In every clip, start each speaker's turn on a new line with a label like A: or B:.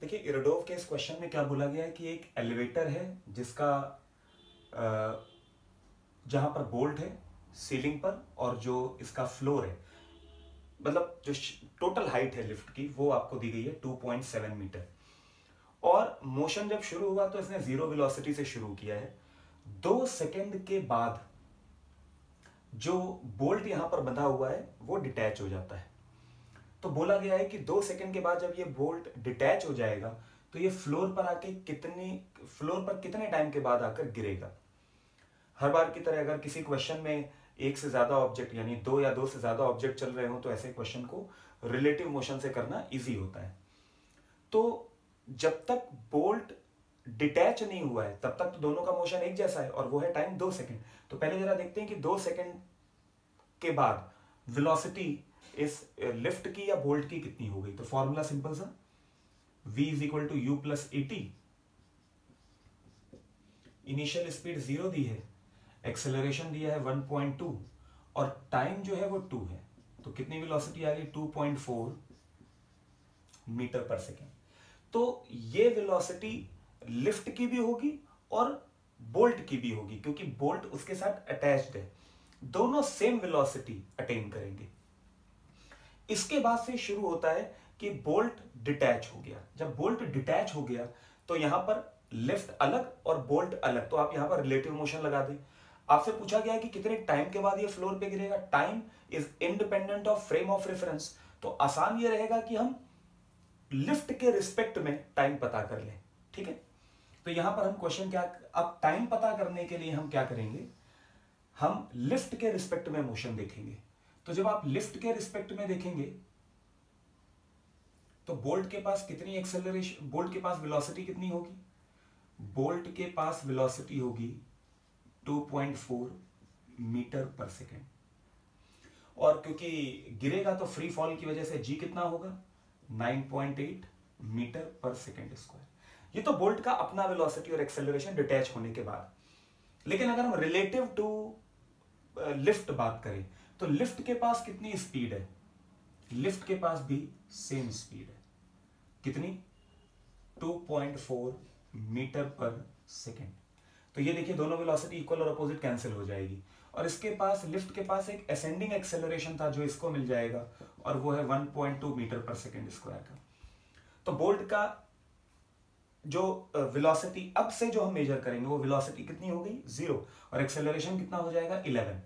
A: देखिए इरोडोव के इस क्वेश्चन में क्या बोला गया है कि एक एलिवेटर है जिसका जहां पर बोल्ट है सीलिंग पर और जो इसका फ्लोर है मतलब जो टोटल हाइट है लिफ्ट की वो आपको दी गई है 2.7 मीटर। और मोशन जब शुरू हुआ तो इसने जीरो वेलोसिटी से शुरू किया है। 2 सेकंड के बाद जो बोल्ट यहां पर बंधा हुआ है वो डिटैच हो जाता है। तो बोला गया है कि 2 सेकंड के बाद जब ये बोल्ट डिटैच हो जाएगा तो ये फ्लोर पर कितने टाइम के बाद आकर गिरेगा। हर बार की तरह अगर किसी क्वेश्चन में एक से ज्यादा ऑब्जेक्ट यानी दो या दो से ज्यादा ऑब्जेक्ट चल रहे हो तो ऐसे क्वेश्चन को रिलेटिव मोशन से करना इजी होता है। तो जब तक बोल्ट डिटैच नहीं हुआ है तब तक तो दोनों का मोशन एक जैसा है और वो है टाइम 2 सेकंड। तो पहले जरा देखते हैं कि 2 सेकंड के बाद वेलोसिटी इस लिफ्ट की या बोल्ट की कितनी हो गई। तो फॉर्मूला सिंपल सा, v is equal to u plus a t. Initial speed 0 दी है, एक्सेलरेशन दिया है 1.2 और टाइम जो है वो 2 है। तो कितनी वेलोसिटी आ गई 2.4 मीटर पर सेकेंड। तो ये वेलोसिटी लिफ्ट की भी होगी और बोल्ट की भी होगी क्योंकि बोल्ट उसके साथ अटैच्ड है। दोनों सेम वेलोसिटी अटेन करेंगे। इसके बाद से शुरू होता है कि बोल्ट डिटैच हो गया। जब बोल्ट डिटैच हो गया तो यहां पर लिफ्ट अलग और बोल्ट अलग, तो आप यहां पर रिलेटिव मोशन लगा दें। आपसे पूछा गया है कि कितने टाइम के बाद ये फ्लोर पे गिरेगा। Time is independent of frame of reference. तो आसान ये रहेगा कि हम लिफ्ट के रिस्पेक्ट में टाइम पता कर लें। ठीक है, तो यहां पर हम क्वेश्चन क्या, अब टाइम पता करने के लिए हम क्या करेंगे, हम लिफ्ट के रिस्पेक्ट में मोशन देखेंगे। तो जब आप लिफ्ट के रिस्पेक्ट में देखेंगे तो बोल्ट के पास कितनी एक्सेलरेशन, बोल्ट के पास वेलोसिटी कितनी होगी, बोल्ट के पास वेलोसिटी होगी 2.4 मीटर पर सेकेंड। और क्योंकि गिरेगा तो फ्री फॉल की वजह से जी कितना होगा 9.8 मीटर पर सेकेंड स्क्वायर। ये तो बोल्ट का अपना वेलोसिटी और एक्सेलरेशन डिटैच होने के बाद। लेकिन अगर हम रिलेटिव टू लिफ्ट बात करें तो लिफ्ट के पास कितनी स्पीड है, लिफ्ट के पास भी सेम स्पीड है। कितनी 2.4 मीटर पर सेकेंड। तो ये देखिए दोनों वेलोसिटी इक्वल और अपोजिट कैंसिल हो जाएगी। और इसके पास लिफ्ट के पास एक असेंडिंग एक्सेलरेशन था जो इसको मिल जाएगा और वो है 1.2 मीटर पर सेकेंड स्क्वायर का। तो बोल्ट का जो वेलोसिटी अब से जो हम मेजर करेंगे वो वेलोसिटी कितनी हो गई 0 और एक्सेलरेशन कितना हो जाएगा 11।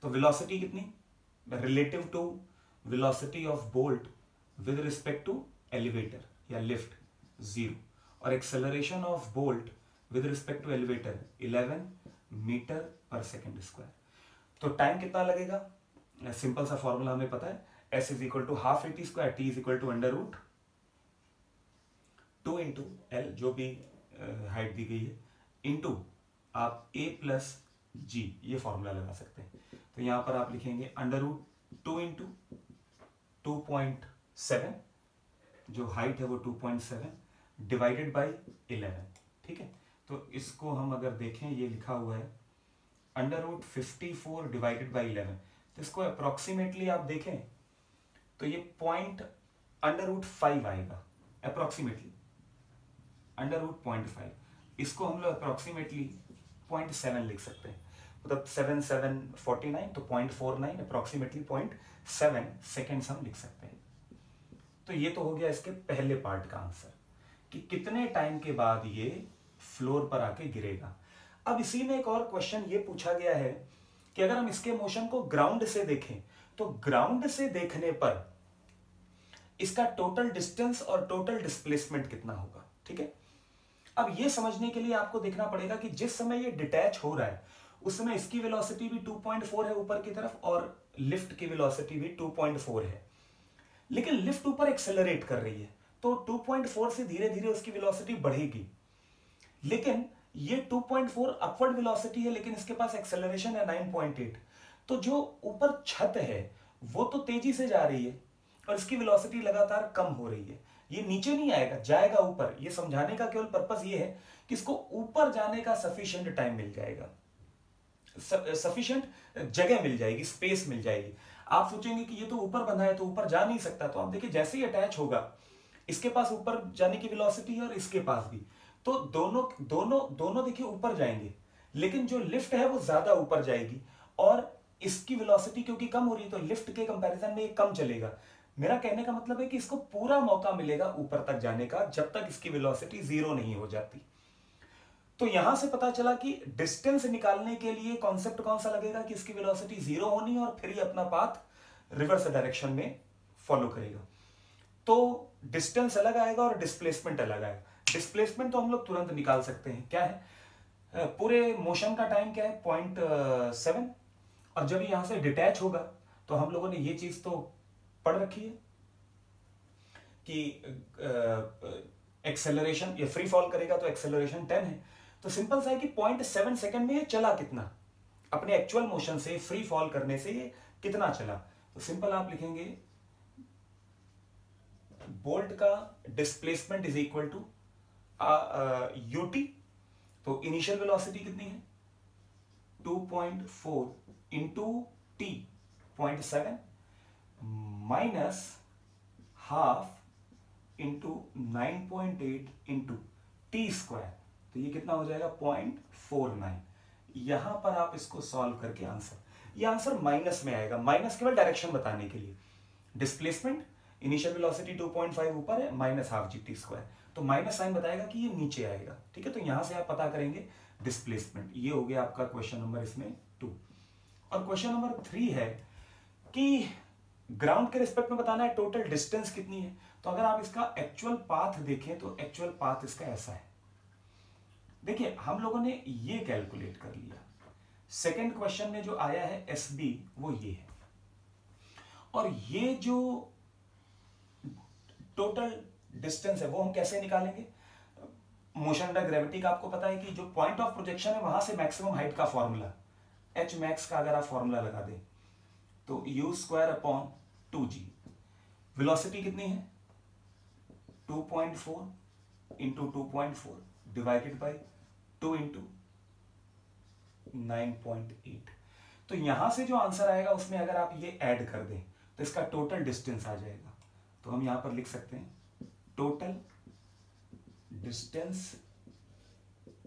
A: तो वेलोसिटी कितनी relative to velocity of bolt with respect to elevator या लिफ्ट 0 और acceleration of bolt with respect to elevator 11 metre पर सेकेंड स्क्वायर। तो टाइम कितना लगेगा, सिंपल सा फॉर्मूला हमें पता है, s is equal to half a t square, t is equal to under root 2 into l जो भी हाइट दी गई है इंटू आप a प्लस जी ये फॉर्मूला लगा सकते हैं। तो यहां पर आप लिखेंगे अंडर रूट 2 इंटू 2.7 जो हाइट है वो 2.7 डिवाइडेड बाई 11। ठीक है, तो इसको हम अगर देखें ये लिखा हुआ है अंडर रूट 54 डिवाइडेड बाई 11। तो इसको अप्रोक्सीमेटली आप देखें तो ये पॉइंट अंडर रूट 5 आएगा अप्रोक्सीमेटली, अंडर रूट 0.5। इसको हम लोग अप्रोक्सीमेटली 0.7 लिख सकते हैं। मतलब 7 7 49 तो 0.49 अप्रोक्सीमेटली 0.7 सेकेंड्स हम लिख सकते हैं। तो ये तो हो गया इसके पहले पार्ट का आंसर कि कितने टाइम के बाद ये फ्लोर पर आके गिरेगा। अब इसी में एक और क्वेश्चन ये पूछा गया है कि अगर हम इसके मोशन को ग्राउंड से देखें तो ग्राउंड से देखने पर इसका टोटल डिस्टेंस और टोटल डिस्प्लेसमेंट कितना होगा। ठीक है, अब ये समझने के लिए आपको देखना पड़ेगा कि जिस समय ये डिटैच हो रहा है उस समय इसकी वेलोसिटी भी 2.4 है ऊपर की तरफ और लिफ्ट की वेलोसिटी भी 2.4 है। लेकिन लिफ्ट ऊपर एक्सेलरेट कर रही है तो 2.4 से धीरे धीरे उसकी वेलोसिटी बढ़ेगी। लेकिन ये 2.4 अपवर्ड वेलोसिटी है लेकिन इसके पास एक्सेलरेशन है 9.8। तो जो ऊपर छत है वो तो तेजी से जा रही है और इसकी वेलोसिटी लगातार कम हो रही है। ये नीचे नहीं आएगा, जाएगा ऊपर। ये समझाने का केवल पर्पस ये है कि इसको ऊपर जाने का सफिशिएंट टाइम मिल जाएगा, सफिशिएंट जगह मिल जाएगी, स्पेस मिल जाएगी। आप सोचेंगे कि ये तो ऊपर बंधा है तो ऊपर जा नहीं सकता। तो आप देखिए जैसे ही अटैच होगा इसके पास ऊपर जाने की वेलोसिटी है और इसके पास भी, तो दोनों दोनों दोनों देखिए ऊपर जाएंगे, लेकिन जो लिफ्ट है वो ज्यादा ऊपर जाएगी और इसकी वेलोसिटी क्योंकि कम हो रही है तो लिफ्ट के कंपैरिजन में ये कम चलेगा। मेरा कहने का मतलब है कि इसको पूरा मौका मिलेगा ऊपर तक जाने का जब तक इसकी वेलोसिटी जीरो नहीं हो जाती। तो यहां से पता चला कि डिस्टेंस निकालने के लिए कॉन्सेप्ट कौन सा लगेगा कि इसकी वेलोसिटी जीरो होनी और फिर ये अपना पाथ रिवर्स डायरेक्शन में फॉलो करेगा। तो डिस्टेंस अलग आएगा और डिस्प्लेसमेंट अलग आएगा। डिस्प्लेसमेंट तो हम लोग तुरंत निकाल सकते हैं, क्या है, पूरे मोशन का टाइम क्या है 0.7, और जब यहां से डिटैच होगा तो हम लोगों ने ये चीज तो पढ़ रखी है कि एक्सेलरेशन, ये फ्री फॉल करेगा तो एक्सेलरेशन 10 है। तो सिंपल सा है कि 0.7 सेकंड में ये चला कितना, अपने एक्चुअल मोशन से फ्री फॉल करने से ये कितना चला। तो सिंपल आप लिखेंगे बोल्ट का displacement is equal to u t. तो इनिशियल वेलोसिटी कितनी है 2.4 into t 0.7 minus half into 9.8 into t square, तो ये कितना हो जाएगा 0.49। यहां पर आप इसको सॉल्व करके आंसर, ये आंसर माइनस में आएगा, माइनस केवल डायरेक्शन बताने के लिए। डिस्प्लेसमेंट इनिशियल वेलोसिटी 2.5 ऊपर है minus half G T square, तो माइनस साइन बताएगा कि ये नीचे आएगा। ठीक है, तो यहां से आप पता करेंगे डिस्प्लेसमेंट। ये हो गया आपका क्वेश्चन नंबर इसमें 2। और क्वेश्चन नंबर 3 है कि ग्राउंड के रिस्पेक्ट में बताना है टोटल डिस्टेंस कितनी है। तो अगर आप इसका एक्चुअल पाथ देखें तो एक्चुअल पाथ इसका ऐसा है। देखिए हम लोगों ने ये कैलकुलेट कर लिया, सेकंड क्वेश्चन में जो आया है एस बी वो ये है, और ये जो टोटल डिस्टेंस है वो हम कैसे निकालेंगे। मोशन अंडर ग्रेविटी का आपको पता है कि जो पॉइंट ऑफ प्रोजेक्शन है वहां से मैक्सिमम हाइट का फॉर्मूला एच मैक्स का अगर आप फॉर्मूला लगा दें तो you square upon 2g। Velocity कितनी है 2.4 इंटू 2.4 डिवाइडेड बाई 2 इंटू 9.8। तो यहां से जो आंसर आएगा उसमें अगर आप ये ऐड कर दें तो इसका टोटल डिस्टेंस आ जाएगा। तो हम यहां पर लिख सकते हैं total distance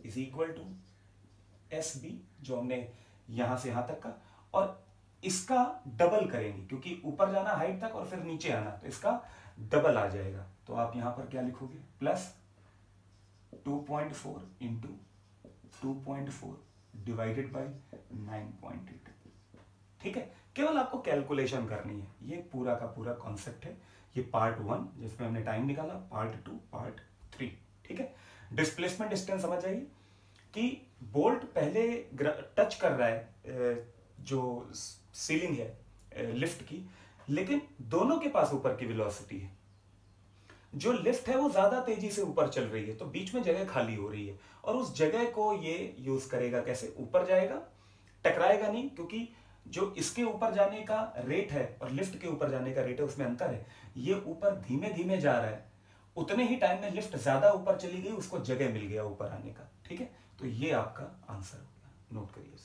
A: is equal to s b, जो हमने यहां से यहां तक का, और इसका डबल करेंगे क्योंकि ऊपर जाना हाइट तक और फिर नीचे आना, तो इसका डबल आ जाएगा। तो आप यहां पर क्या लिखोगे प्लस 2.4 इंटू 2.4 डिवाइडेड बाई 9.8। ठीक है, केवल आपको कैलकुलेशन करनी है, ये पूरा का पूरा कॉन्सेप्ट है। ये पार्ट 1 जिसमें हमने टाइम निकाला, पार्ट 2, पार्ट 3। ठीक है, डिस्प्लेसमेंट डिस्टेंस समझ आइए कि बोल्ट पहले टच कर रहा है जो सीलिंग है लिफ्ट की, लेकिन दोनों के पास ऊपर की वेलोसिटी है। जो लिफ्ट है वो ज्यादा तेजी से ऊपर चल रही है तो बीच में जगह खाली हो रही है, और उस जगह को ये यूज करेगा कैसे, ऊपर जाएगा, टकराएगा नहीं, क्योंकि जो इसके ऊपर जाने का रेट है और लिफ्ट के ऊपर जाने का रेट है उसमें अंतर है। ये ऊपर धीमे धीमे जा रहा है, उतने ही टाइम में लिफ्ट ज्यादा ऊपर चली गई, उसको जगह मिल गया ऊपर आने का। ठीक है, तो ये आपका आंसर होगा, नोट करिए।